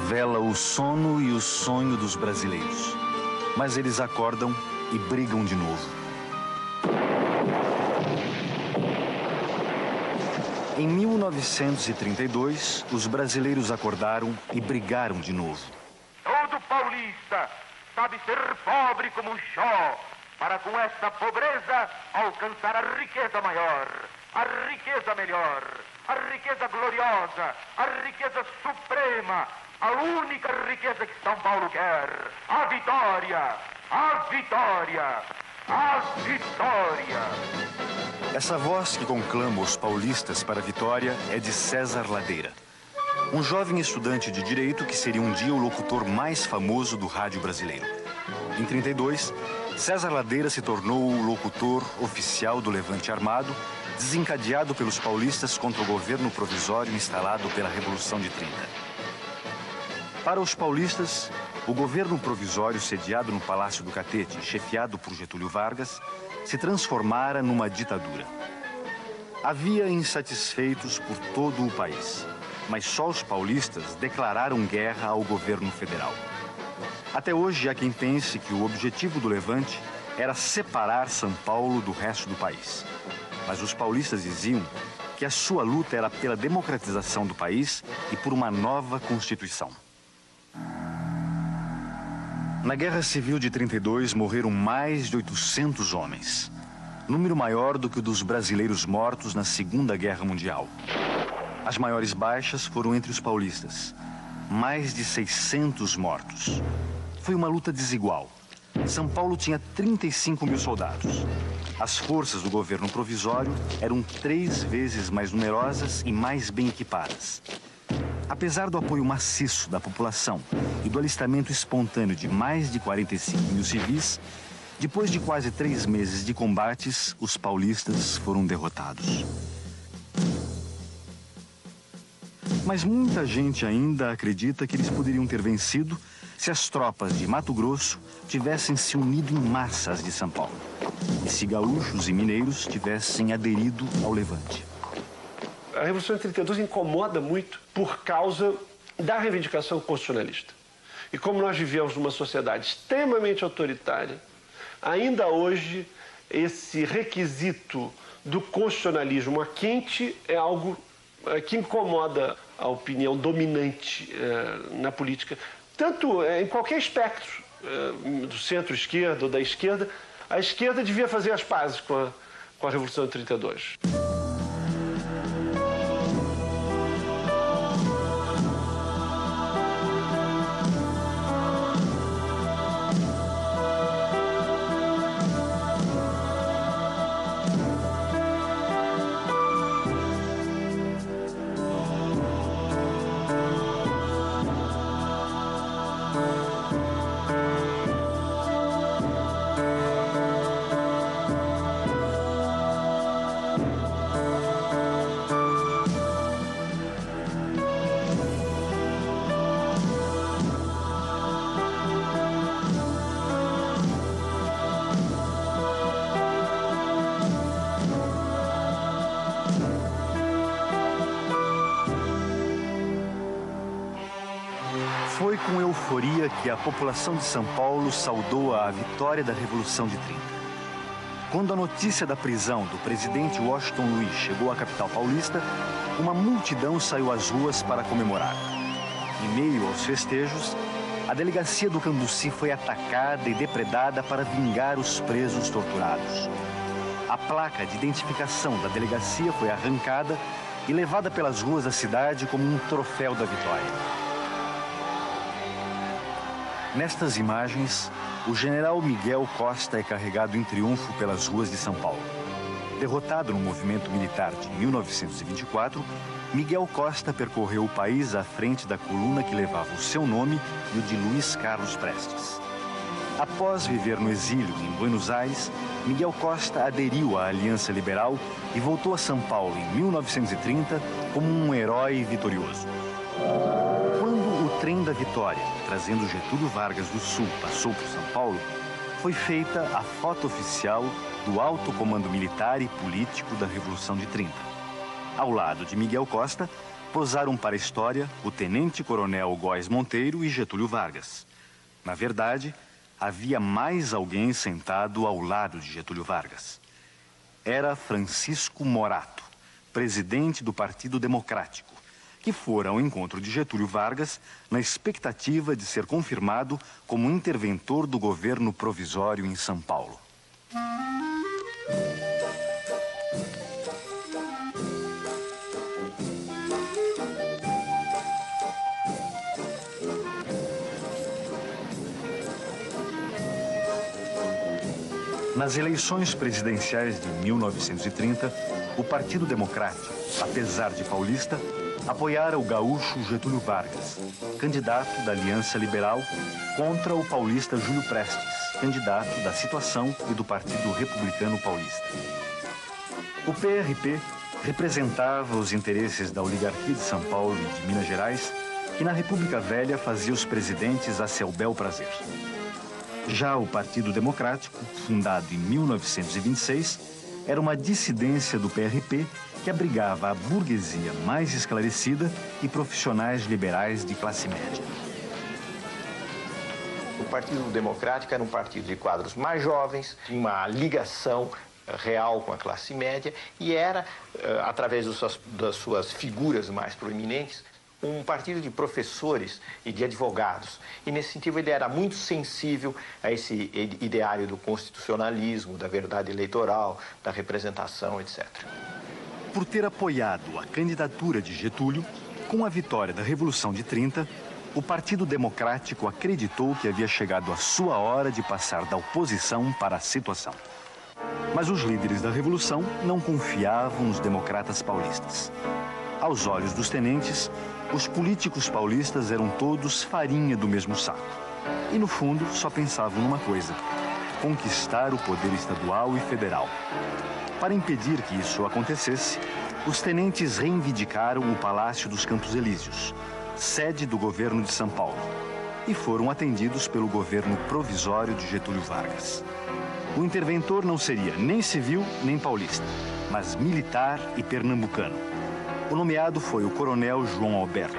vela o sono e o sonho dos brasileiros. Mas eles acordam e brigam de novo. Em 1932, os brasileiros acordaram e brigaram de novo. Todo paulista sabe ser pobre como um xó, para com esta pobreza alcançar a riqueza maior, a riqueza melhor, a riqueza gloriosa, a riqueza suprema, a única riqueza que São Paulo quer, a vitória, a vitória, a vitória. Essa voz que conclama os paulistas para a vitória é de César Ladeira, um jovem estudante de direito que seria um dia o locutor mais famoso do rádio brasileiro. Em 32, César Ladeira se tornou o locutor oficial do Levante Armado, desencadeado pelos paulistas contra o governo provisório instalado pela Revolução de 30. Para os paulistas, o governo provisório sediado no Palácio do Catete, chefiado por Getúlio Vargas, se transformara numa ditadura. Havia insatisfeitos por todo o país, mas só os paulistas declararam guerra ao governo federal. Até hoje há quem pense que o objetivo do Levante era separar São Paulo do resto do país. Mas os paulistas diziam que a sua luta era pela democratização do país e por uma nova Constituição. Na Guerra Civil de 32, morreram mais de 800 homens. Número maior do que o dos brasileiros mortos na Segunda Guerra Mundial. As maiores baixas foram entre os paulistas. Mais de 600 mortos. Foi uma luta desigual. São Paulo tinha 35 mil soldados. As forças do governo provisório eram 3 vezes mais numerosas e mais bem equipadas. Apesar do apoio maciço da população e do alistamento espontâneo de mais de 45 mil civis, depois de quase 3 meses de combates, os paulistas foram derrotados. Mas muita gente ainda acredita que eles poderiam ter vencido se as tropas de Mato Grosso tivessem se unido em massa às de São Paulo e se gaúchos e mineiros tivessem aderido ao Levante. A Revolução de 32 incomoda muito por causa da reivindicação constitucionalista. E como nós vivemos numa sociedade extremamente autoritária, ainda hoje esse requisito do constitucionalismo a quente é algo que incomoda a opinião dominante na política. Tanto em qualquer espectro, do centro-esquerda ou da esquerda, a esquerda devia fazer as pazes com a Revolução de 32. Foi com euforia que a população de São Paulo saudou a vitória da Revolução de 30. Quando a notícia da prisão do presidente Washington Luiz chegou à capital paulista, uma multidão saiu às ruas para comemorar. Em meio aos festejos, a delegacia do Cambuci foi atacada e depredada para vingar os presos torturados. A placa de identificação da delegacia foi arrancada e levada pelas ruas da cidade como um troféu da vitória. Nestas imagens, o general Miguel Costa é carregado em triunfo pelas ruas de São Paulo. Derrotado no movimento militar de 1924, Miguel Costa percorreu o país à frente da coluna que levava o seu nome e o de Luiz Carlos Prestes. Após viver no exílio em Buenos Aires, Miguel Costa aderiu à Aliança Liberal e voltou a São Paulo em 1930 como um herói vitorioso. Quando o trem da vitória, trazendo Getúlio Vargas do Sul, passou por São Paulo, foi feita a foto oficial do alto comando militar e político da Revolução de 30. Ao lado de Miguel Costa, posaram para a história o tenente-coronel Góes Monteiro e Getúlio Vargas. Na verdade, havia mais alguém sentado ao lado de Getúlio Vargas. Era Francisco Morato, presidente do Partido Democrático, que fora ao encontro de Getúlio Vargas na expectativa de ser confirmado como interventor do governo provisório em São Paulo. Nas eleições presidenciais de 1930, o Partido Democrático, apesar de paulista, apoiara o gaúcho Getúlio Vargas, candidato da Aliança Liberal, contra o paulista Júlio Prestes, candidato da Situação e do Partido Republicano Paulista. O PRP representava os interesses da oligarquia de São Paulo e de Minas Gerais, que na República Velha fazia os presidentes a seu bel prazer. Já o Partido Democrático, fundado em 1926, era uma dissidência do PRP que abrigava a burguesia mais esclarecida e profissionais liberais de classe média. O Partido Democrático era um partido de quadros mais jovens, tinha uma ligação real com a classe média e era, através das suas figuras mais proeminentes, um partido de professores e de advogados. E, nesse sentido, ele era muito sensível a esse ideário do constitucionalismo, da verdade eleitoral, da representação, etc. Por ter apoiado a candidatura de Getúlio, com a vitória da Revolução de 30, o Partido Democrático acreditou que havia chegado a sua hora de passar da oposição para a situação. Mas os líderes da Revolução não confiavam nos democratas paulistas. Aos olhos dos tenentes, os políticos paulistas eram todos farinha do mesmo saco. E, no fundo, só pensavam numa coisa: conquistar o poder estadual e federal. Para impedir que isso acontecesse, os tenentes reivindicaram o Palácio dos Campos Elíseos, sede do governo de São Paulo, e foram atendidos pelo governo provisório de Getúlio Vargas. O interventor não seria nem civil nem paulista, mas militar e pernambucano. O nomeado foi o coronel João Alberto,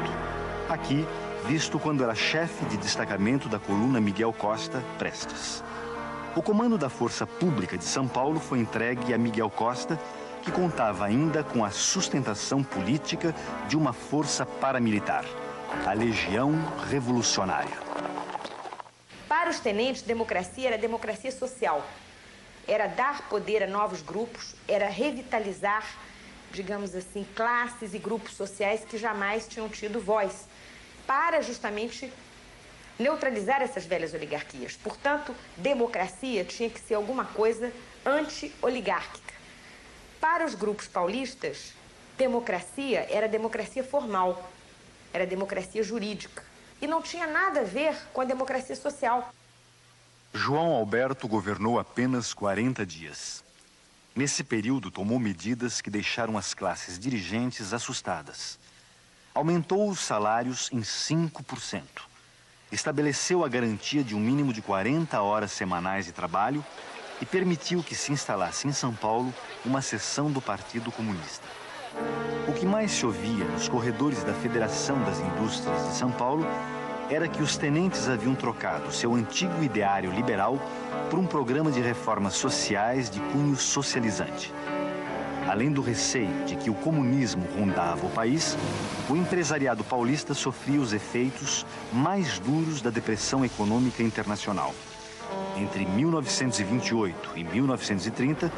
aqui visto quando era chefe de destacamento da coluna Miguel Costa Prestes. O comando da Força Pública de São Paulo foi entregue a Miguel Costa, que contava ainda com a sustentação política de uma força paramilitar, a Legião Revolucionária. Para os tenentes, democracia era democracia social. Era dar poder a novos grupos, era revitalizar, digamos assim, classes e grupos sociais que jamais tinham tido voz, para justamente neutralizar essas velhas oligarquias. Portanto, democracia tinha que ser alguma coisa anti-oligárquica. Para os grupos paulistas, democracia era democracia formal, era democracia jurídica. E não tinha nada a ver com a democracia social. João Alberto governou apenas 40 dias. Nesse período, tomou medidas que deixaram as classes dirigentes assustadas. Aumentou os salários em 5%. Estabeleceu a garantia de um mínimo de 40 horas semanais de trabalho e permitiu que se instalasse em São Paulo uma seção do Partido Comunista. O que mais se ouvia nos corredores da Federação das Indústrias de São Paulo era que os tenentes haviam trocado seu antigo ideário liberal por um programa de reformas sociais de cunho socializante. Além do receio de que o comunismo rondava o país, o empresariado paulista sofria os efeitos mais duros da depressão econômica internacional. Entre 1928 e 1930,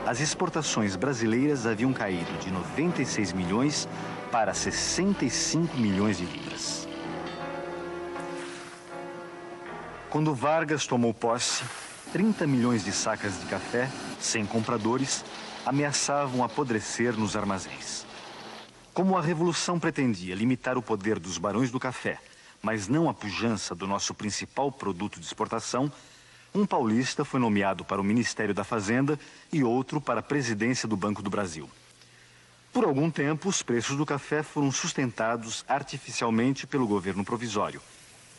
as exportações brasileiras haviam caído de 96 milhões para 65 milhões de libras. Quando Vargas tomou posse, 30 milhões de sacas de café, sem compradores, ameaçavam apodrecer nos armazéns. Como a Revolução pretendia limitar o poder dos barões do café, mas não a pujança do nosso principal produto de exportação, um paulista foi nomeado para o Ministério da Fazenda e outro para a presidência do Banco do Brasil. Por algum tempo, os preços do café foram sustentados artificialmente pelo governo provisório,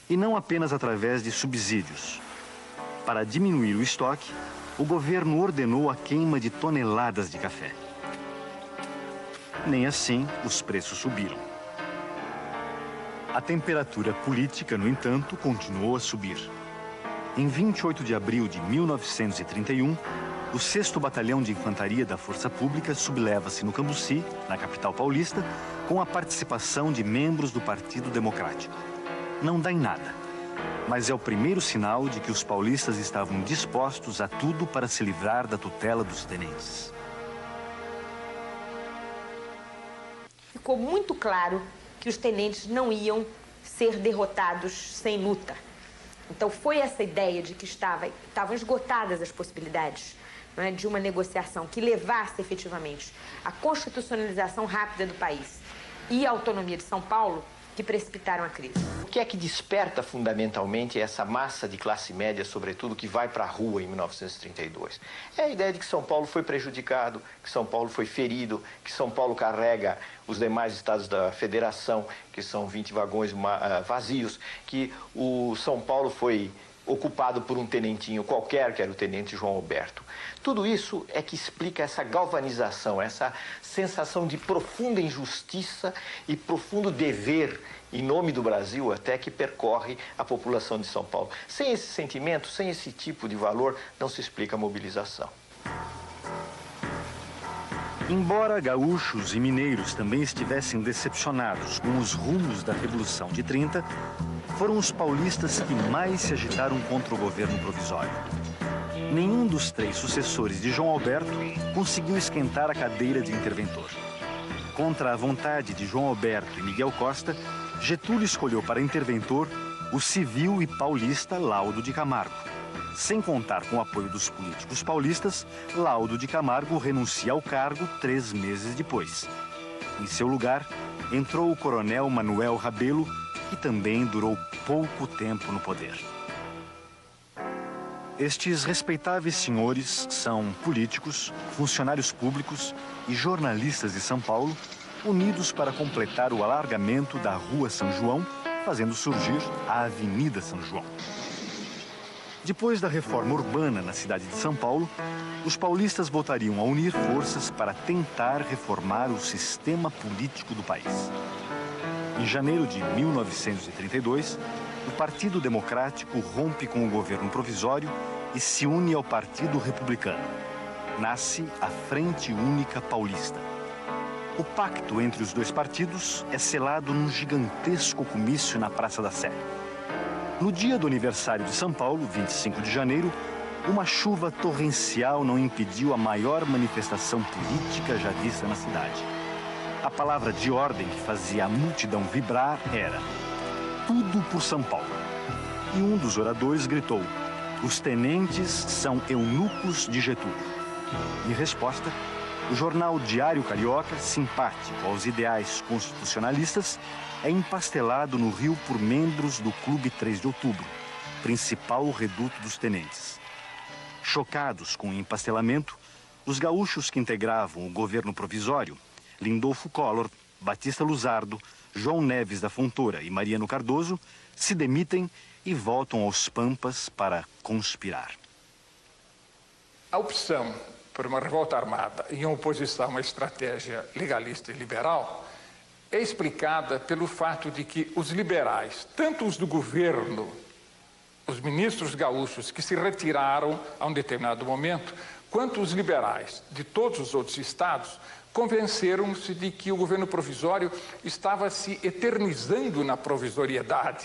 e não apenas através de subsídios. Para diminuir o estoque, o governo ordenou a queima de toneladas de café. Nem assim os preços subiram. A temperatura política, no entanto, continuou a subir. Em 28 de abril de 1931, o 6º Batalhão de Infantaria da Força Pública subleva-se no Cambuci, na capital paulista, com a participação de membros do Partido Democrático. Não dá em nada, mas é o primeiro sinal de que os paulistas estavam dispostos a tudo para se livrar da tutela dos tenentes. Ficou muito claro que os tenentes não iam ser derrotados sem luta. Então foi essa ideia de que estavam esgotadas as possibilidades, não é, de uma negociação que levasse efetivamente à constitucionalização rápida do país e à autonomia de São Paulo que precipitaram a crise. O que é que desperta fundamentalmente essa massa de classe média, sobretudo, que vai para a rua em 1932? É a ideia de que São Paulo foi prejudicado, que São Paulo foi ferido, que São Paulo carrega os demais estados da federação, que são 20 vagões vazios, que o São Paulo foi ocupado por um tenentinho qualquer, que era o tenente João Alberto. Tudo isso é que explica essa galvanização, essa sensação de profunda injustiça e profundo dever em nome do Brasil até que percorre a população de São Paulo. Sem esse sentimento, sem esse tipo de valor, não se explica a mobilização. Embora gaúchos e mineiros também estivessem decepcionados com os rumos da Revolução de 30, foram os paulistas que mais se agitaram contra o governo provisório. Nenhum dos 3 sucessores de João Alberto conseguiu esquentar a cadeira de interventor. Contra a vontade de João Alberto e Miguel Costa, Getúlio escolheu para interventor o civil e paulista Laudo de Camargo. Sem contar com o apoio dos políticos paulistas, Laudo de Camargo renuncia ao cargo 3 meses depois. Em seu lugar, entrou o coronel Manuel Rabelo, que também durou pouco tempo no poder. Estes respeitáveis senhores são políticos, funcionários públicos e jornalistas de São Paulo, unidos para completar o alargamento da Rua São João, fazendo surgir a Avenida São João. Depois da reforma urbana na cidade de São Paulo, os paulistas voltariam a unir forças para tentar reformar o sistema político do país. Em janeiro de 1932, o Partido Democrático rompe com o governo provisório e se une ao Partido Republicano. Nasce a Frente Única Paulista. O pacto entre os 2 partidos é selado num gigantesco comício na Praça da Sé. No dia do aniversário de São Paulo, 25 de janeiro, uma chuva torrencial não impediu a maior manifestação política já vista na cidade. A palavra de ordem que fazia a multidão vibrar era: tudo por São Paulo. E um dos oradores gritou: os tenentes são eunucos de Getúlio. Em resposta, o jornal Diário Carioca, simpático aos ideais constitucionalistas, é empastelado no Rio por membros do Clube 3 de Outubro, principal reduto dos tenentes. Chocados com o empastelamento, os gaúchos que integravam o governo provisório, Lindolfo Collor, Batista Luzardo, João Neves da Fontoura e Mariano Cardoso, se demitem e voltam aos Pampas para conspirar. A opção por uma revolta armada em oposição a uma estratégia legalista e liberal é explicada pelo fato de que os liberais, tanto os do governo, os ministros gaúchos que se retiraram a um determinado momento, quanto os liberais de todos os outros estados, convenceram-se de que o governo provisório estava se eternizando na provisoriedade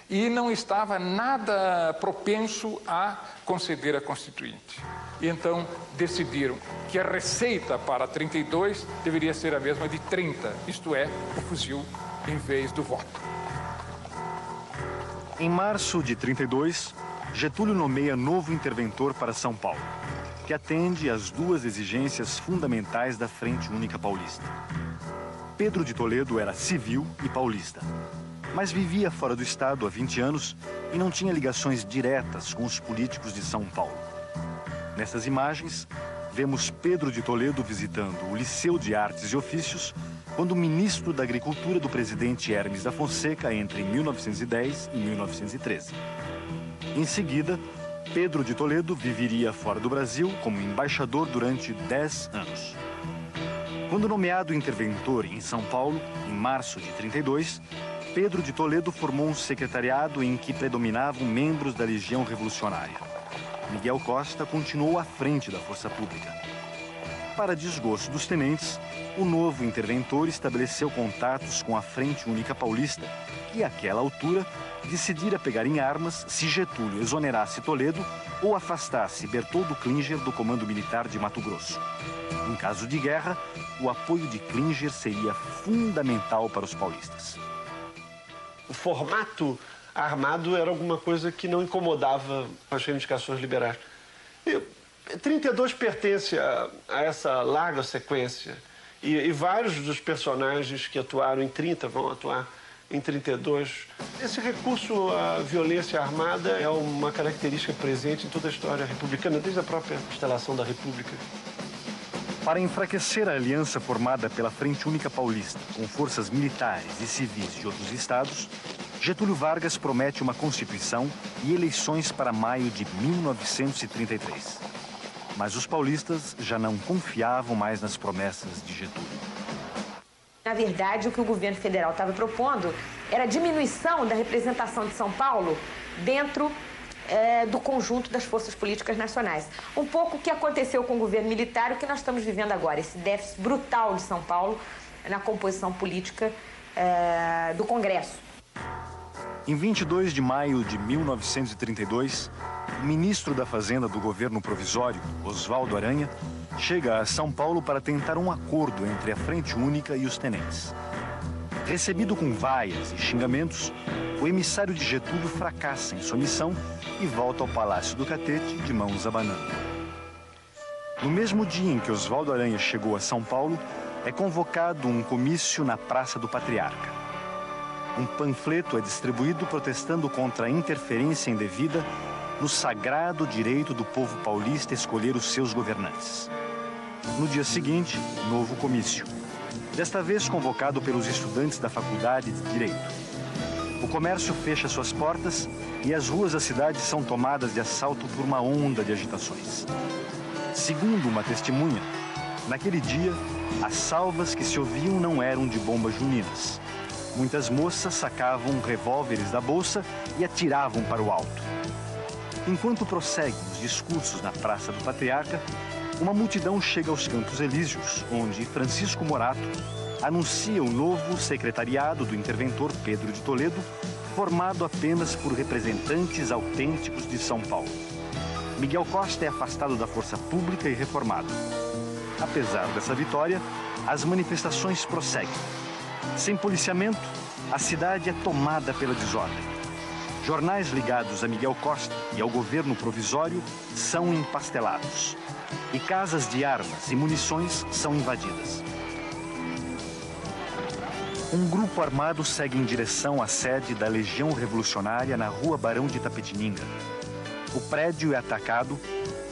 e não estava nada propenso a conceder a Constituinte. E então decidiram que a receita para 32 deveria ser a mesma de 30, isto é, o fuzil em vez do voto. Em março de 32, Getúlio nomeia novo interventor para São Paulo, que atende às 2 exigências fundamentais da Frente Única Paulista. Pedro de Toledo era civil e paulista, mas vivia fora do estado há 20 anos e não tinha ligações diretas com os políticos de São Paulo. Nessas imagens, vemos Pedro de Toledo visitando o Liceu de Artes e Ofícios quando o ministro da Agricultura do presidente Hermes da Fonseca entre 1910 e 1913. Em seguida, Pedro de Toledo viveria fora do Brasil como embaixador durante 10 anos. Quando nomeado interventor em São Paulo, em março de 32, Pedro de Toledo formou um secretariado em que predominavam membros da Legião Revolucionária. Miguel Costa continuou à frente da força pública. Para desgosto dos tenentes, o novo interventor estabeleceu contatos com a Frente Única Paulista, que, àquela altura, decidira pegar em armas se Getúlio exonerasse Toledo ou afastasse Bertoldo Klinger do comando militar de Mato Grosso. Em caso de guerra, o apoio de Klinger seria fundamental para os paulistas. O formato armado era alguma coisa que não incomodava as reivindicações liberais. 32 pertence a essa larga sequência. E vários dos personagens que atuaram em 30 vão atuar em 32. Esse recurso à violência armada é uma característica presente em toda a história republicana, desde a própria instalação da República. Para enfraquecer a aliança formada pela Frente Única Paulista com forças militares e civis de outros estados, Getúlio Vargas promete uma Constituição e eleições para maio de 1933. Mas os paulistas já não confiavam mais nas promessas de Getúlio. Na verdade, o que o governo federal estava propondo era a diminuição da representação de São Paulo dentro do conjunto das forças políticas nacionais. Um pouco o que aconteceu com o governo militar e o que nós estamos vivendo agora, esse déficit brutal de São Paulo na composição política do Congresso. Em 22 de maio de 1932, o ministro da Fazenda do governo provisório, Oswaldo Aranha, chega a São Paulo para tentar um acordo entre a Frente Única e os tenentes. Recebido com vaias e xingamentos, o emissário de Getúlio fracassa em sua missão e volta ao Palácio do Catete de mãos abanando. No mesmo dia em que Oswaldo Aranha chegou a São Paulo, é convocado um comício na Praça do Patriarca. Um panfleto é distribuído protestando contra a interferência indevida no sagrado direito do povo paulista escolher os seus governantes. No dia seguinte, novo comício. Desta vez convocado pelos estudantes da Faculdade de Direito. O comércio fecha suas portas e as ruas da cidade são tomadas de assalto por uma onda de agitações. Segundo uma testemunha, naquele dia, as salvas que se ouviam não eram de bombas juninas. Muitas moças sacavam revólveres da bolsa e atiravam para o alto. Enquanto prosseguem os discursos na Praça do Patriarca, uma multidão chega aos Campos Elíseos, onde Francisco Morato anuncia o novo secretariado do interventor Pedro de Toledo, formado apenas por representantes autênticos de São Paulo. Miguel Costa é afastado da força pública e reformado. Apesar dessa vitória, as manifestações prosseguem. Sem policiamento, a cidade é tomada pela desordem. Jornais ligados a Miguel Costa e ao governo provisório são empastelados. E casas de armas e munições são invadidas. Um grupo armado segue em direção à sede da Legião Revolucionária na Rua Barão de Itapetininga. O prédio é atacado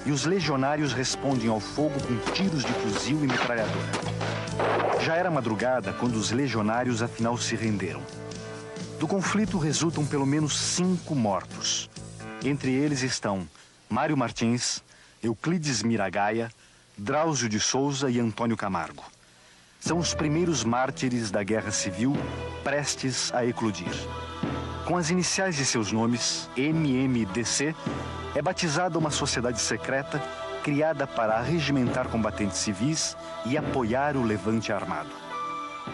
e os legionários respondem ao fogo com tiros de fuzil e metralhadora. Já era madrugada quando os legionários afinal se renderam. Do conflito resultam pelo menos 5 mortos. Entre eles estão Mário Martins, Euclides Miragaia, Drauzio de Souza e Antônio Camargo. São os primeiros mártires da Guerra Civil prestes a eclodir. Com as iniciais de seus nomes, MMDC, é batizada uma sociedade secreta criada para arregimentar combatentes civis e apoiar o levante armado.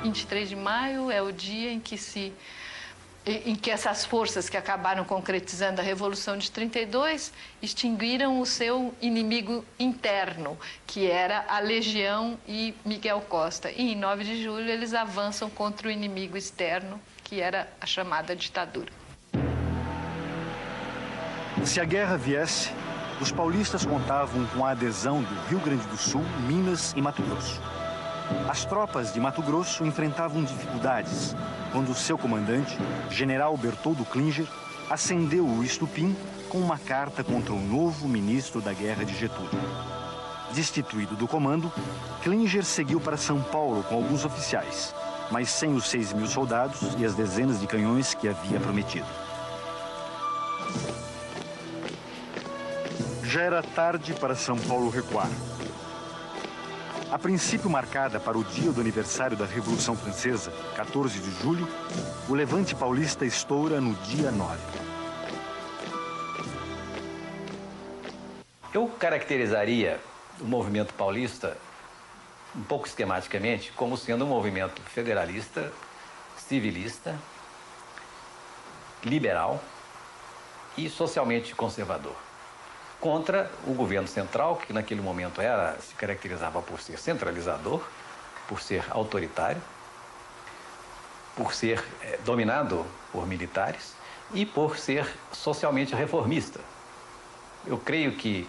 23 de maio é o dia em que essas forças que acabaram concretizando a Revolução de 32 extinguiram o seu inimigo interno, que era a Legião e Miguel Costa. E em 9 de julho eles avançam contra o inimigo externo, que era a chamada ditadura. Se a guerra viesse, os paulistas contavam com a adesão do Rio Grande do Sul, Minas e Mato Grosso. As tropas de Mato Grosso enfrentavam dificuldades quando seu comandante, general Bertoldo Klinger, acendeu o estupim com uma carta contra o novo ministro da Guerra de Getúlio. Destituído do comando, Klinger seguiu para São Paulo com alguns oficiais, mas sem os 6.000 soldados e as dezenas de canhões que havia prometido. Já era tarde para São Paulo recuar. A princípio marcada para o dia do aniversário da Revolução Francesa, 14 de julho, o levante paulista estoura no dia 9. Eu caracterizaria o movimento paulista, um pouco esquematicamente, como sendo um movimento federalista, civilista, liberal e socialmente conservador, contra o governo central, que naquele momento se caracterizava por ser centralizador, por ser autoritário, por ser dominado por militares e por ser socialmente reformista. Eu creio que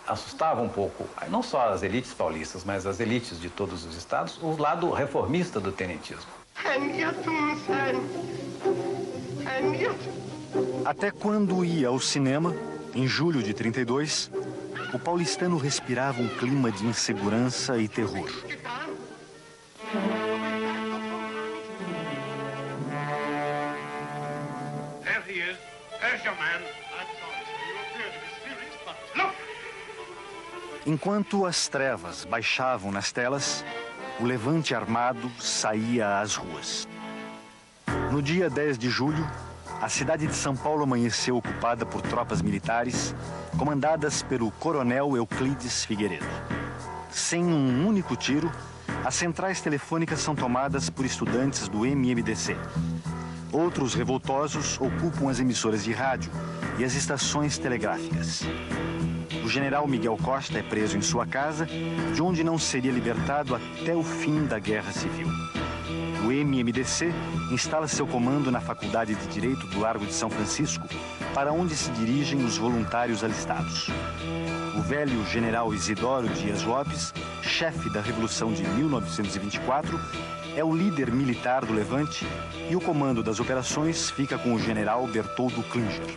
assustava um pouco, não só as elites paulistas, mas as elites de todos os estados, o lado reformista do tenentismo. Até quando ia ao cinema, em julho de 32, o paulistano respirava um clima de insegurança e terror. Enquanto as trevas baixavam nas telas, o levante armado saía às ruas. No dia 10 de julho, a cidade de São Paulo amanheceu ocupada por tropas militares, comandadas pelo coronel Euclides Figueiredo. Sem um único tiro, as centrais telefônicas são tomadas por estudantes do MMDC. Outros revoltosos ocupam as emissoras de rádio e as estações telegráficas. O general Miguel Costa é preso em sua casa, de onde não seria libertado até o fim da Guerra Civil. O MMDC instala seu comando na Faculdade de Direito do Largo de São Francisco, para onde se dirigem os voluntários alistados. O velho general Isidoro Dias Lopes, chefe da Revolução de 1924, é o líder militar do levante e o comando das operações fica com o general Bertoldo Klinger.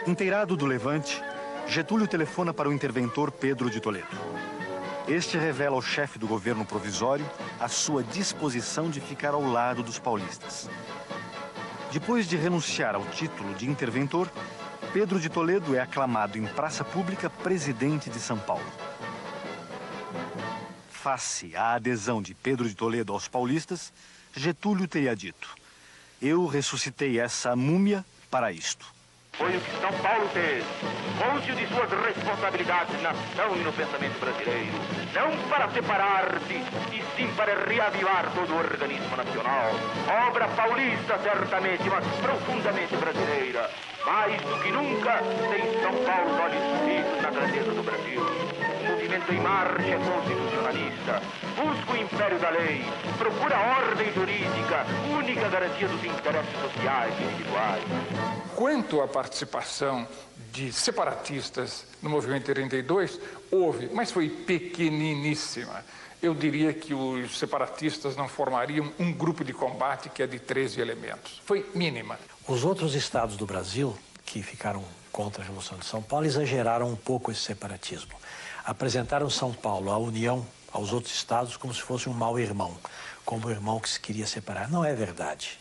Inteirado do levante, Getúlio telefona para o interventor Pedro de Toledo. Este revela ao chefe do governo provisório a sua disposição de ficar ao lado dos paulistas. Depois de renunciar ao título de interventor, Pedro de Toledo é aclamado em praça pública presidente de São Paulo. Face à adesão de Pedro de Toledo aos paulistas, Getúlio teria dito: "Eu ressuscitei essa múmia para isto." Foi o que São Paulo fez, cônscio de suas responsabilidades na ação e no pensamento brasileiro, não para separar-se, e sim para reavivar todo o organismo nacional. Obra paulista, certamente, mas profundamente brasileira. Mais do que nunca, tem São Paulo os olhos fixos na grandeza do Brasil. O movimento em marcha é constitucionalista, busca o império da lei, procura a ordem jurídica, única garantia dos interesses sociais e individuais. Quanto à participação de separatistas no movimento 32, houve, mas foi pequeniníssima. Eu diria que os separatistas não formariam um grupo de combate que é de 13 elementos. Foi mínima. Os outros estados do Brasil, que ficaram contra a Revolução de São Paulo, exageraram um pouco esse separatismo. Apresentaram São Paulo, a União, aos outros estados como se fosse um mau irmão, como um irmão que se queria separar. Não é verdade.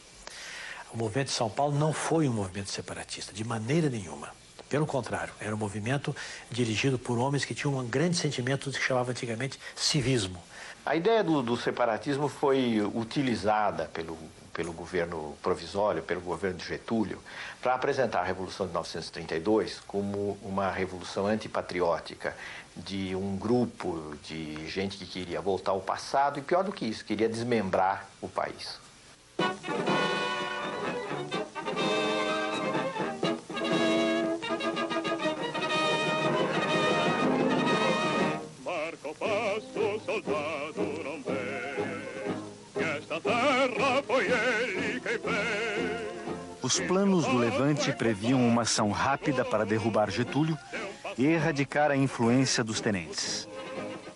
O movimento de São Paulo não foi um movimento separatista, de maneira nenhuma. Pelo contrário, era um movimento dirigido por homens que tinham um grande sentimento do que chamava antigamente civismo. A ideia do separatismo foi utilizada pelo governo provisório, pelo governo de Getúlio, para apresentar a Revolução de 1932 como uma revolução antipatriótica de um grupo de gente que queria voltar ao passado e, pior do que isso, queria desmembrar o país. Os planos do levante previam uma ação rápida para derrubar Getúlio e erradicar a influência dos tenentes.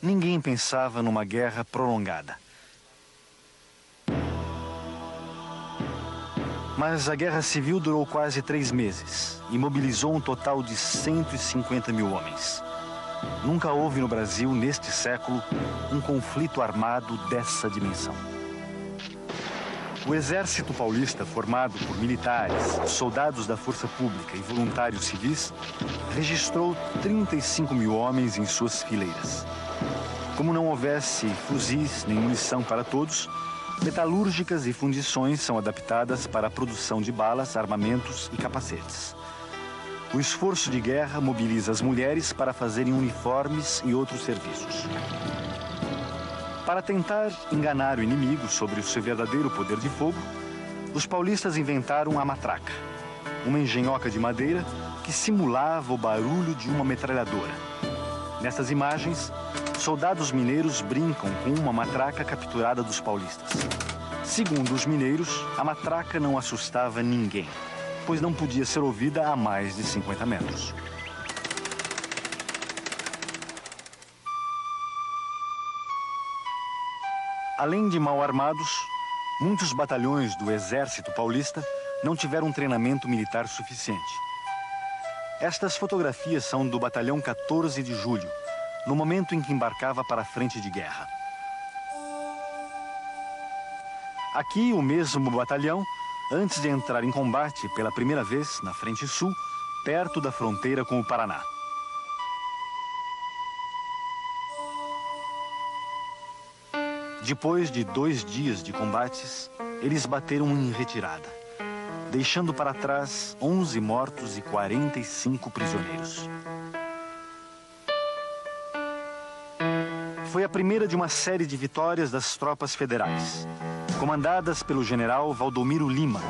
Ninguém pensava numa guerra prolongada. Mas a Guerra Civil durou quase 3 meses e mobilizou um total de 150 mil homens. Nunca houve no Brasil, neste século, um conflito armado dessa dimensão. O Exército Paulista, formado por militares, soldados da Força Pública e voluntários civis, registrou 35 mil homens em suas fileiras. Como não houvesse fuzis nem munição para todos, metalúrgicas e fundições são adaptadas para a produção de balas, armamentos e capacetes. O esforço de guerra mobiliza as mulheres para fazerem uniformes e outros serviços. Para tentar enganar o inimigo sobre o seu verdadeiro poder de fogo, os paulistas inventaram a matraca, uma engenhoca de madeira que simulava o barulho de uma metralhadora. Nessas imagens, soldados mineiros brincam com uma matraca capturada dos paulistas. Segundo os mineiros, a matraca não assustava ninguém, pois não podia ser ouvida a mais de 50 metros. Além de mal armados, muitos batalhões do Exército Paulista não tiveram treinamento militar suficiente. Estas fotografias são do Batalhão 14 de Julho, no momento em que embarcava para a frente de guerra. Aqui, o mesmo batalhão, antes de entrar em combate pela primeira vez na frente sul, perto da fronteira com o Paraná. Depois de 2 dias de combates, eles bateram em retirada, deixando para trás 11 mortos e 45 prisioneiros. Foi a primeira de uma série de vitórias das tropas federais, comandadas pelo general Valdomiro Lima,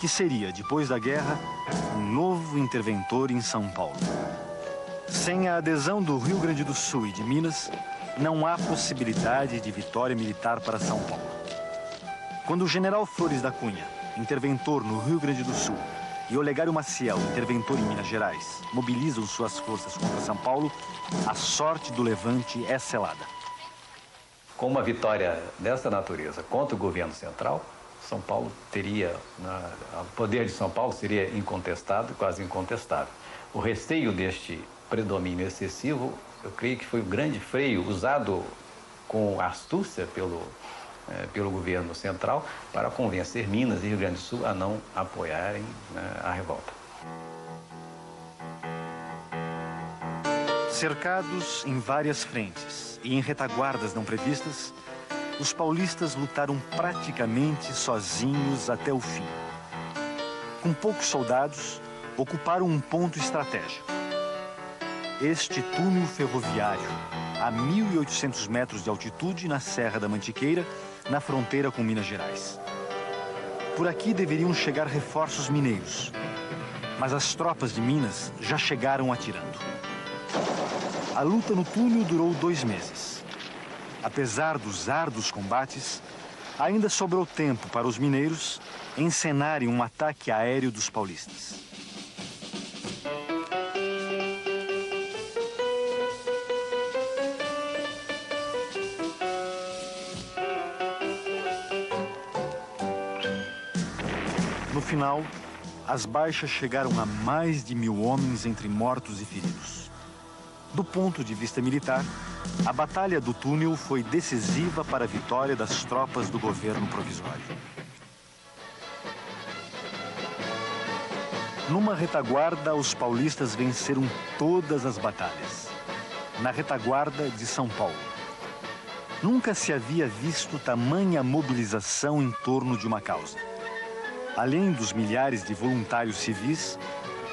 que seria, depois da guerra, um novo interventor em São Paulo. Sem a adesão do Rio Grande do Sul e de Minas, não há possibilidade de vitória militar para São Paulo. Quando o general Flores da Cunha, interventor no Rio Grande do Sul, e Olegário Maciel, interventor em Minas Gerais, mobilizam suas forças contra São Paulo, a sorte do levante é selada. Com uma vitória dessa natureza contra o governo central, São Paulo teria, o poder de São Paulo seria incontestado, quase incontestável. O receio deste predomínio excessivo, eu creio que foi o grande freio usado com astúcia pelo governo central para convencer Minas e Rio Grande do Sul a não apoiarem a revolta. Cercados em várias frentes e em retaguardas não previstas, os paulistas lutaram praticamente sozinhos até o fim. Com poucos soldados, ocuparam um ponto estratégico. Este túnel ferroviário, a 1.800 metros de altitude na Serra da Mantiqueira, na fronteira com Minas Gerais. Por aqui deveriam chegar reforços mineiros, mas as tropas de Minas já chegaram atirando. A luta no túnel durou 2 meses. Apesar dos árduos combates, ainda sobrou tempo para os mineiros encenarem um ataque aéreo dos paulistas. No final, as baixas chegaram a mais de 1.000 homens entre mortos e feridos. Do ponto de vista militar, a Batalha do Túnel foi decisiva para a vitória das tropas do governo provisório. Numa retaguarda, os paulistas venceram todas as batalhas. Na retaguarda de São Paulo. Nunca se havia visto tamanha mobilização em torno de uma causa. Além dos milhares de voluntários civis,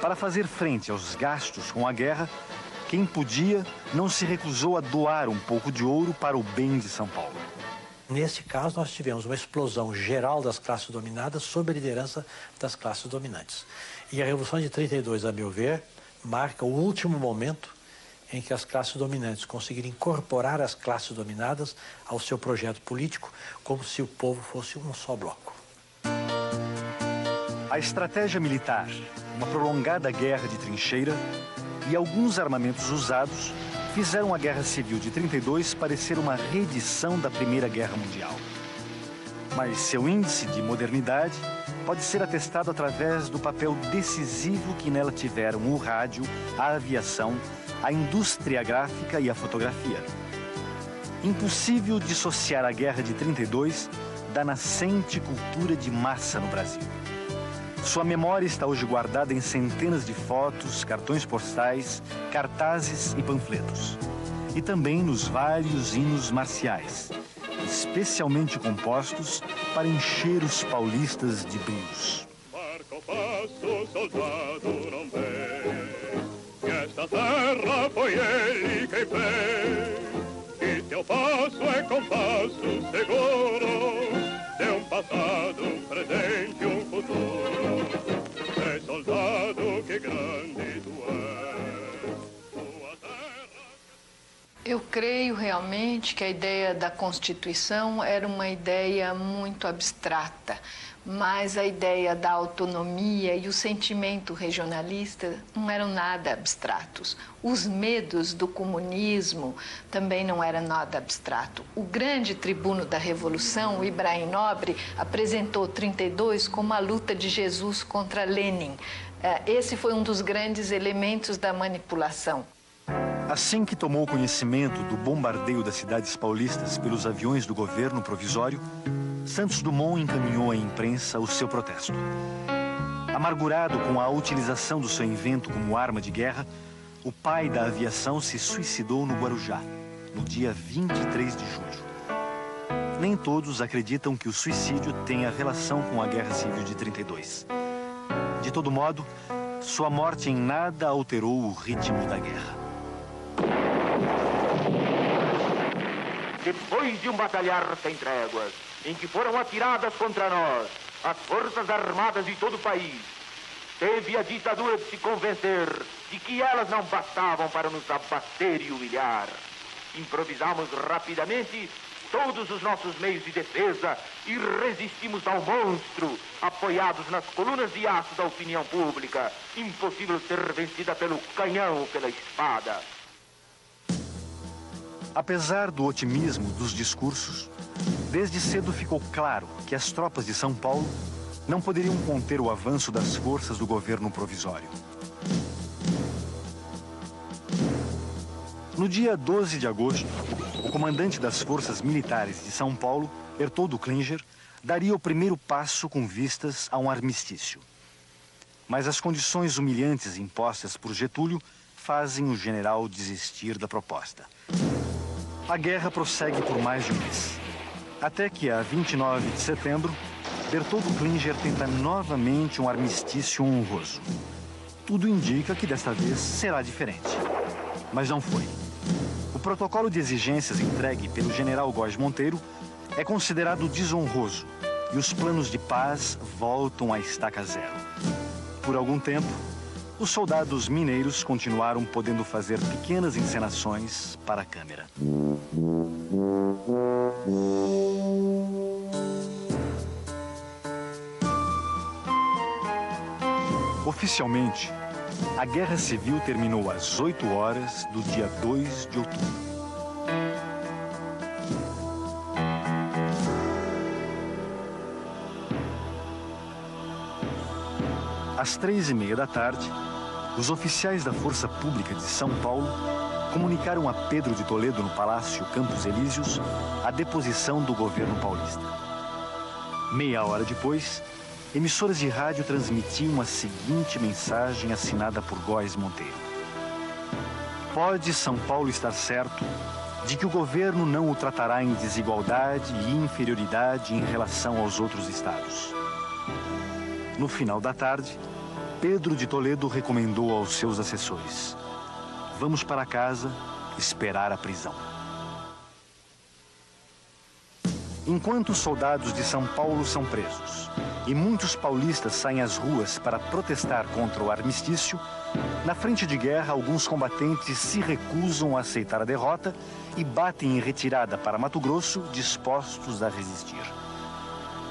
para fazer frente aos gastos com a guerra, quem podia não se recusou a doar um pouco de ouro para o bem de São Paulo. Nesse caso, nós tivemos uma explosão geral das classes dominadas sob a liderança das classes dominantes. E a Revolução de 32, a meu ver, marca o último momento em que as classes dominantes conseguiram incorporar as classes dominadas ao seu projeto político, como se o povo fosse um só bloco. A estratégia militar, uma prolongada guerra de trincheira e alguns armamentos usados fizeram a Guerra Civil de 32 parecer uma reedição da Primeira Guerra Mundial. Mas seu índice de modernidade pode ser atestado através do papel decisivo que nela tiveram o rádio, a aviação, a indústria gráfica e a fotografia. Impossível dissociar a Guerra de 32 da nascente cultura de massa no Brasil. Sua memória está hoje guardada em centenas de fotos, cartões postais, cartazes e panfletos. E também nos vários hinos marciais, especialmente compostos para encher os paulistas de brios. Marca o passo, soldado, não vê, que esta terra foi ele quem fez, e teu passo é compasso seguro, de um passado, um presente, um futuro. É soldado, que grande tu és, tua terra... Eu creio realmente que a ideia da Constituição era uma ideia muito abstrata, mas a ideia da autonomia e o sentimento regionalista não eram nada abstratos. Os medos do comunismo também não eram nada abstrato. O grande tribuno da Revolução, o Ibrahim Nobre, apresentou 32 como a luta de Jesus contra Lenin. Esse foi um dos grandes elementos da manipulação. Assim que tomou conhecimento do bombardeio das cidades paulistas pelos aviões do governo provisório, Santos Dumont encaminhou à imprensa o seu protesto. Amargurado com a utilização do seu invento como arma de guerra, o pai da aviação se suicidou no Guarujá, no dia 23 de julho. Nem todos acreditam que o suicídio tenha relação com a Guerra Civil de 32. De todo modo, sua morte em nada alterou o ritmo da guerra. Depois de um batalhar sem tréguas, em que foram atiradas contra nós as forças armadas de todo o país, teve a ditadura de se convencer de que elas não bastavam para nos abater e humilhar. Improvisamos rapidamente todos os nossos meios de defesa e resistimos ao monstro, apoiados nas colunas de aço da opinião pública, impossível ser vencida pelo canhão ou pela espada. Apesar do otimismo dos discursos, desde cedo ficou claro que as tropas de São Paulo não poderiam conter o avanço das forças do governo provisório. No dia 12 de agosto, o comandante das forças militares de São Paulo, Bertoldo Klinger, daria o primeiro passo com vistas a um armistício. Mas as condições humilhantes impostas por Getúlio fazem o general desistir da proposta. A guerra prossegue por mais de um mês. Até que, a 29 de setembro, Bertoldo Klinger tenta novamente um armistício honroso. Tudo indica que desta vez será diferente. Mas não foi. O protocolo de exigências entregue pelo general Góes Monteiro é considerado desonroso e os planos de paz voltam à estaca zero. Por algum tempo, os soldados mineiros continuaram podendo fazer pequenas encenações para a câmera. Oficialmente, a Guerra Civil terminou às 8 horas do dia 2 de outubro. Às 3h30 da tarde, os oficiais da Força Pública de São Paulo comunicaram a Pedro de Toledo, no Palácio Campos Elíseos, a deposição do governo paulista. Meia hora depois, emissoras de rádio transmitiam a seguinte mensagem assinada por Góes Monteiro: pode São Paulo estar certo de que o governo não o tratará em desigualdade e inferioridade em relação aos outros estados. No final da tarde, Pedro de Toledo recomendou aos seus assessores: vamos para casa esperar a prisão. Enquanto os soldados de São Paulo são presos e muitos paulistas saem às ruas para protestar contra o armistício, na frente de guerra, alguns combatentes se recusam a aceitar a derrota e batem em retirada para Mato Grosso, dispostos a resistir.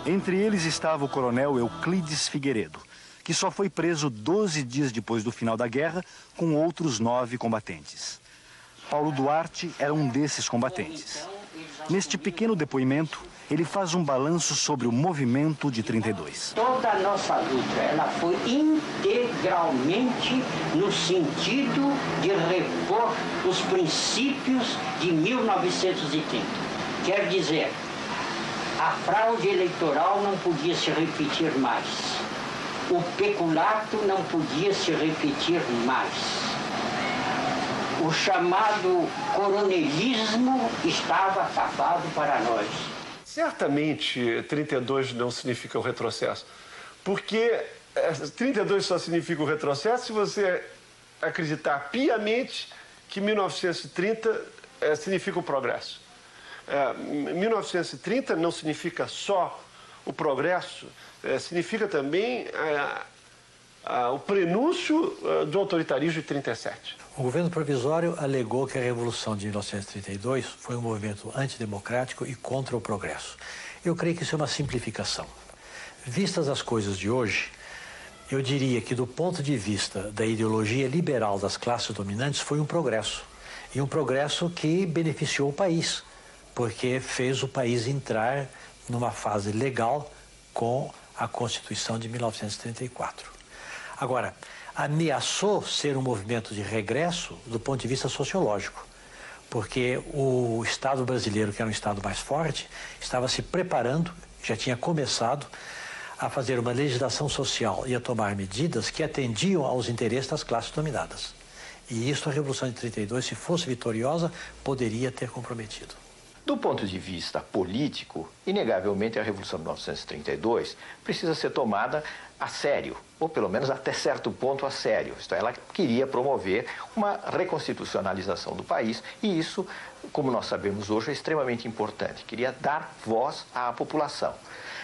Entre eles estava o coronel Euclides Figueiredo, que só foi preso 12 dias depois do final da guerra, com outros 9 combatentes. Paulo Duarte era um desses combatentes. Neste pequeno depoimento, ele faz um balanço sobre o movimento de 32. Toda a nossa luta, ela foi integralmente no sentido de repor os princípios de 1930. Quer dizer, a fraude eleitoral não podia se repetir mais. O peculato não podia se repetir mais. O chamado coronelismo estava acabado para nós. Certamente 32 não significa o retrocesso, porque 32 só significa o retrocesso se você acreditar piamente que 1930 significa o progresso. 1930 não significa só o progresso, significa também o prenúncio do autoritarismo de 37. O governo provisório alegou que a Revolução de 1932 foi um movimento antidemocrático e contra o progresso. Eu creio que isso é uma simplificação. Vistas as coisas de hoje, eu diria que do ponto de vista da ideologia liberal das classes dominantes foi um progresso. E um progresso que beneficiou o país, porque fez o país entrar numa fase legal com a Constituição de 1934. Agora, ameaçou ser um movimento de regresso do ponto de vista sociológico, porque o Estado brasileiro, que era um Estado mais forte, estava se preparando, já tinha começado a fazer uma legislação social e a tomar medidas que atendiam aos interesses das classes dominadas. E isso a Revolução de 32, se fosse vitoriosa, poderia ter comprometido. Do ponto de vista político, inegavelmente a Revolução de 1932 precisa ser tomada a sério, ou pelo menos até certo ponto a sério. Isto é, ela queria promover uma reconstitucionalização do país e isso, como nós sabemos hoje, é extremamente importante. Queria dar voz à população.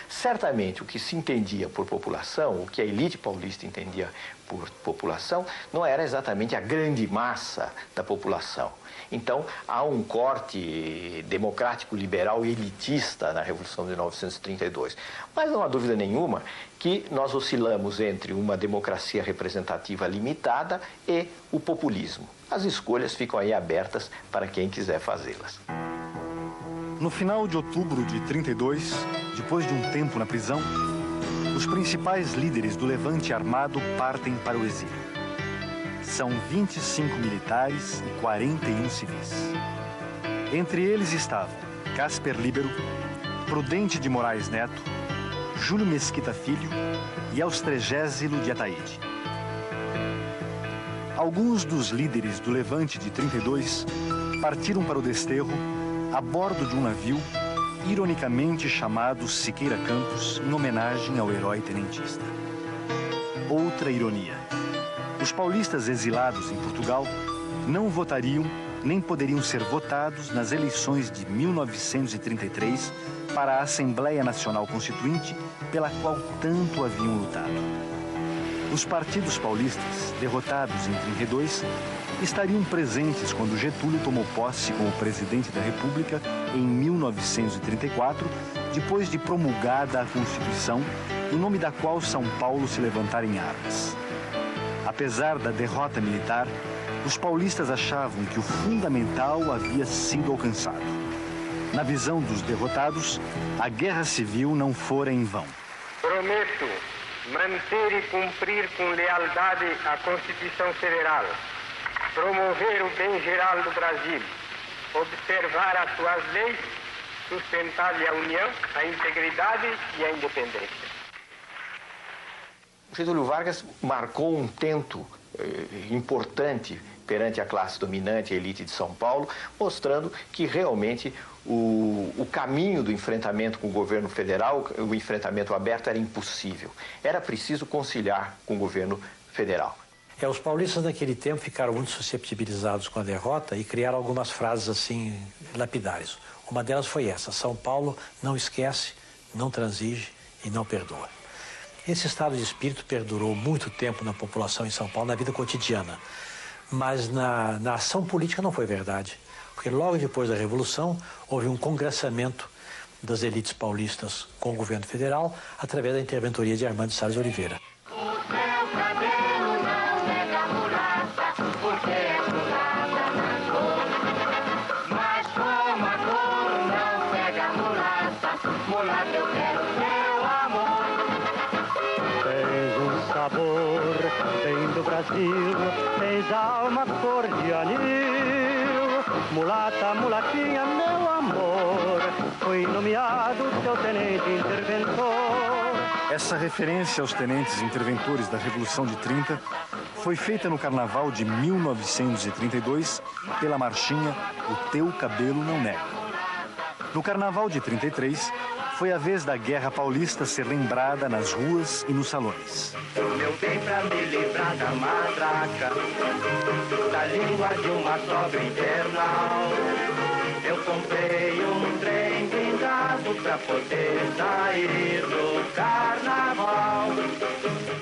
Certamente o que se entendia por população, o que a elite paulista entendia por população, não era exatamente a grande massa da população. Então, há um corte democrático, liberal e elitista na Revolução de 1932. Mas não há dúvida nenhuma que nós oscilamos entre uma democracia representativa limitada e o populismo. As escolhas ficam aí abertas para quem quiser fazê-las. No final de outubro de 32, depois de um tempo na prisão, os principais líderes do levante armado partem para o exílio. São 25 militares e 41 civis. Entre eles estavam Casper Líbero, Prudente de Moraes Neto, Júlio Mesquita Filho e Austrégésilo de Ataíde. Alguns dos líderes do levante de 32 partiram para o desterro a bordo de um navio ironicamente chamado Siqueira Campos, em homenagem ao herói tenentista. Outra ironia. Os paulistas exilados em Portugal não votariam nem poderiam ser votados nas eleições de 1933 para a Assembleia Nacional Constituinte, pela qual tanto haviam lutado. Os partidos paulistas, derrotados em 32, estariam presentes quando Getúlio tomou posse como presidente da República em 1934, depois de promulgada a Constituição, em nome da qual São Paulo se levantara em armas. Apesar da derrota militar, os paulistas achavam que o fundamental havia sido alcançado. Na visão dos derrotados, a guerra civil não fora em vão. Prometo manter e cumprir com lealdade a Constituição Federal, promover o bem geral do Brasil, observar as suas leis, sustentar-lhe a união, a integridade e a independência. Getúlio Vargas marcou um tento importante perante a classe dominante, a elite de São Paulo, mostrando que realmente o caminho do enfrentamento com o governo federal, o enfrentamento aberto, era impossível. Era preciso conciliar com o governo federal. Os paulistas naquele tempo ficaram muito susceptibilizados com a derrota e criaram algumas frases assim lapidares. Uma delas foi essa: São Paulo não esquece, não transige e não perdoa. Esse estado de espírito perdurou muito tempo na população em São Paulo, na vida cotidiana. Mas na ação política não foi verdade. Porque logo depois da Revolução, houve um congressamento das elites paulistas com o governo federal, através da interventoria de Armando Salles de Oliveira. Brasil, tens alma cor de anil. Mulata, mulatinha, meu amor, fui nomeado teu tenente interventor. Essa referência aos tenentes interventores da Revolução de 30 foi feita no Carnaval de 1932 pela marchinha O Teu Cabelo Não Nega. No Carnaval de 33, foi a vez da Guerra Paulista ser lembrada nas ruas e nos salões. Meu bem, pra me livrar da matraca, da língua de uma sogra infernal, eu comprei um trem blindado pra poder sair no carnaval.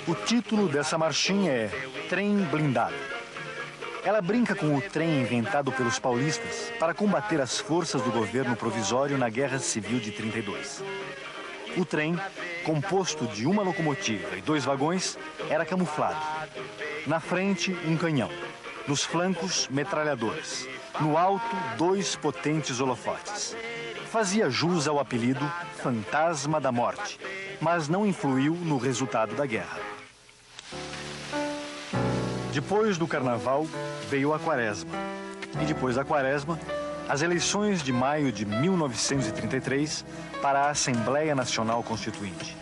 O título dessa marchinha é Trem Blindado. Ela brinca com o trem inventado pelos paulistas para combater as forças do governo provisório na Guerra Civil de 32. O trem, composto de uma locomotiva e 2 vagões, era camuflado. Na frente, um canhão. Nos flancos, metralhadoras. No alto, 2 potentes holofotes. Fazia jus ao apelido Fantasma da Morte, mas não influiu no resultado da guerra. Depois do Carnaval, veio a Quaresma. E depois da Quaresma, as eleições de maio de 1933 para a Assembleia Nacional Constituinte.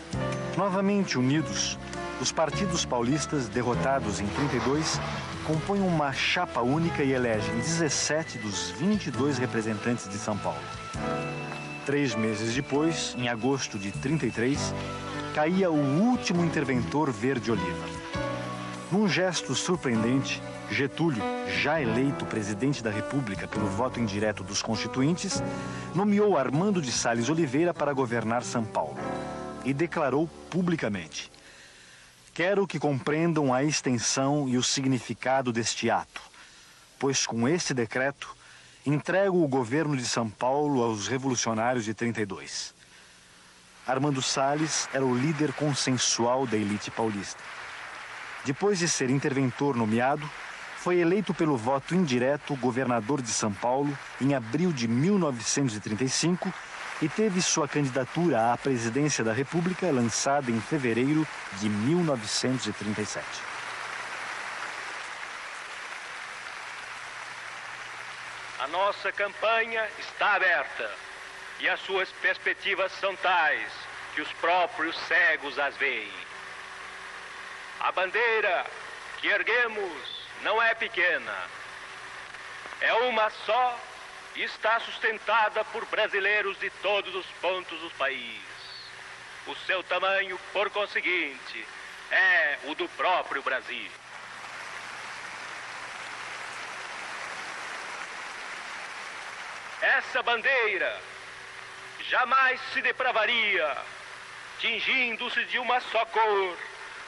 Novamente unidos, os partidos paulistas, derrotados em 32, compõem uma chapa única e elegem 17 dos 22 representantes de São Paulo. 3 meses depois, em agosto de 33, caía o último interventor verde-oliva. Num gesto surpreendente, Getúlio, já eleito presidente da República pelo voto indireto dos constituintes, nomeou Armando de Salles Oliveira para governar São Paulo e declarou publicamente: quero que compreendam a extensão e o significado deste ato, pois com este decreto entrego o governo de São Paulo aos revolucionários de 32. Armando Salles era o líder consensual da elite paulista. Depois de ser interventor nomeado, foi eleito pelo voto indireto governador de São Paulo em abril de 1935 e teve sua candidatura à presidência da República lançada em fevereiro de 1937. A nossa campanha está aberta e as suas perspectivas são tais que os próprios cegos as veem. A bandeira que erguemos não é pequena. É uma só e está sustentada por brasileiros de todos os pontos do país. O seu tamanho, por conseguinte, é o do próprio Brasil. Essa bandeira jamais se depravaria, tingindo-se de uma só cor,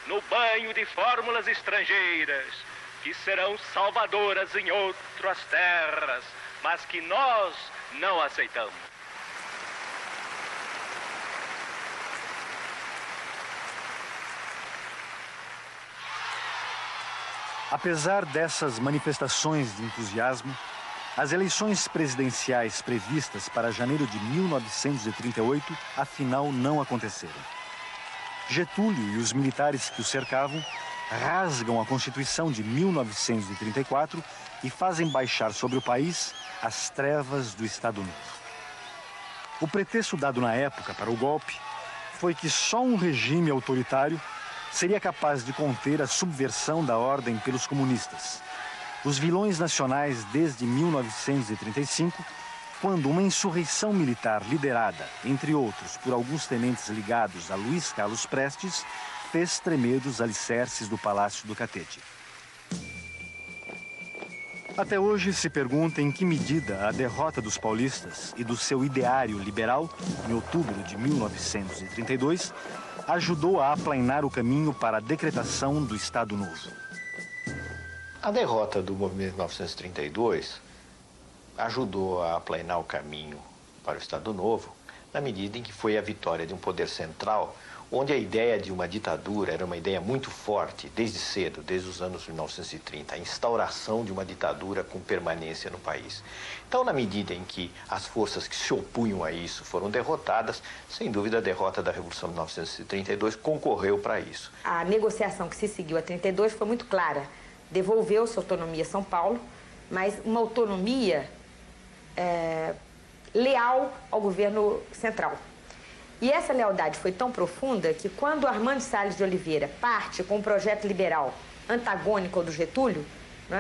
no banho de fórmulas estrangeiras, que serão salvadoras em outras terras, mas que nós não aceitamos. Apesar dessas manifestações de entusiasmo, as eleições presidenciais previstas para janeiro de 1938, afinal, não aconteceram. Getúlio e os militares que o cercavam rasgam a Constituição de 1934 e fazem baixar sobre o país as trevas do Estado Novo. O pretexto dado na época para o golpe foi que só um regime autoritário seria capaz de conter a subversão da ordem pelos comunistas, os vilões nacionais desde 1935, quando uma insurreição militar liderada, entre outros, por alguns tenentes ligados a Luiz Carlos Prestes, fez tremer os alicerces do Palácio do Catete. Até hoje se pergunta em que medida a derrota dos paulistas e do seu ideário liberal, em outubro de 1932, ajudou a aplainar o caminho para a decretação do Estado Novo. A derrota do movimento de 1932 ajudou a aplainar o caminho para o Estado Novo, na medida em que foi a vitória de um poder central onde a ideia de uma ditadura era uma ideia muito forte, desde cedo, desde os anos 1930, a instauração de uma ditadura com permanência no país. Então, na medida em que as forças que se opunham a isso foram derrotadas, sem dúvida a derrota da Revolução de 1932 concorreu para isso. A negociação que se seguiu a 32 foi muito clara. Devolveu-se a autonomia a São Paulo, mas uma autonomia leal ao governo central. E essa lealdade foi tão profunda que quando Armando Salles de Oliveira parte com um projeto liberal antagônico ao do Getúlio,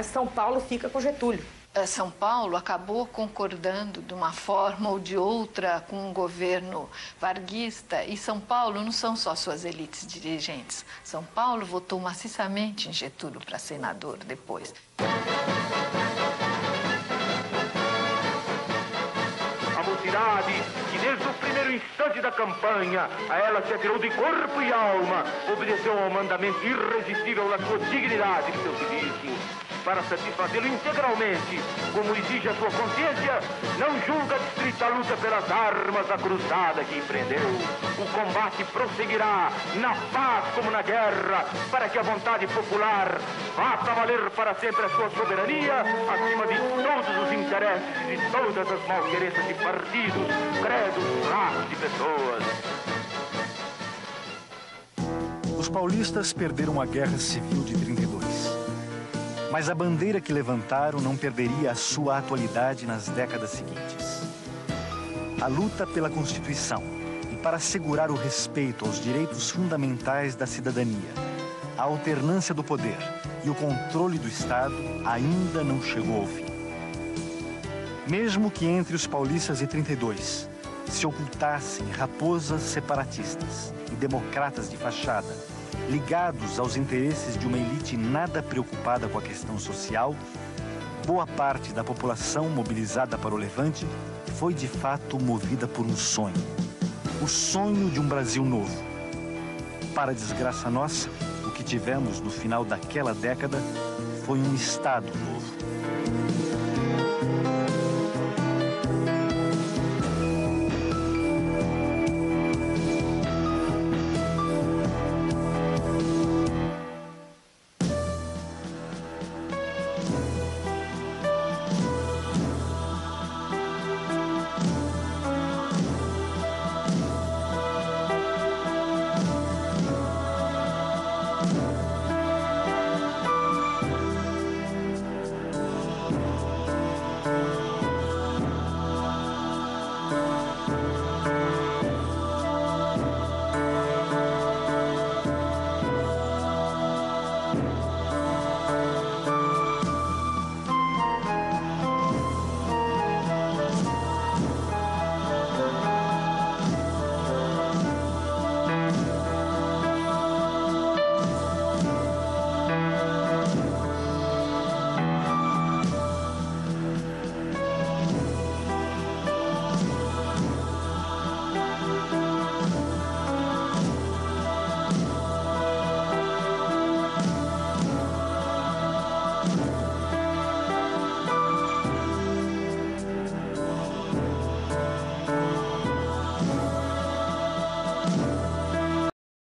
São Paulo fica com Getúlio. São Paulo acabou concordando de uma forma ou de outra com o governo varguista, e São Paulo não são só suas elites dirigentes. São Paulo votou maciçamente em Getúlio para senador depois. A mocidade, que desde o primeiro instante da campanha, a ela se atirou de corpo e alma, obedeceu ao mandamento irresistível da sua dignidade e do seu civismo. Para satisfazê-lo integralmente, como exige a sua consciência, não julga distrita a luta pelas armas da cruzada que empreendeu. O combate prosseguirá, na paz como na guerra, para que a vontade popular faça valer para sempre a sua soberania, acima de todos os interesses e de todas as malquerenças de partidos, credos, raças e pessoas. Os paulistas perderam a Guerra Civil de 32. Mas a bandeira que levantaram não perderia a sua atualidade nas décadas seguintes. A luta pela Constituição e para assegurar o respeito aos direitos fundamentais da cidadania, a alternância do poder e o controle do Estado ainda não chegou ao fim. Mesmo que entre os paulistas de 32 se ocultassem raposas separatistas e democratas de fachada, ligados aos interesses de uma elite nada preocupada com a questão social, boa parte da população mobilizada para o Levante foi de fato movida por um sonho. O sonho de um Brasil novo. Para desgraça nossa, o que tivemos no final daquela década foi um Estado novo.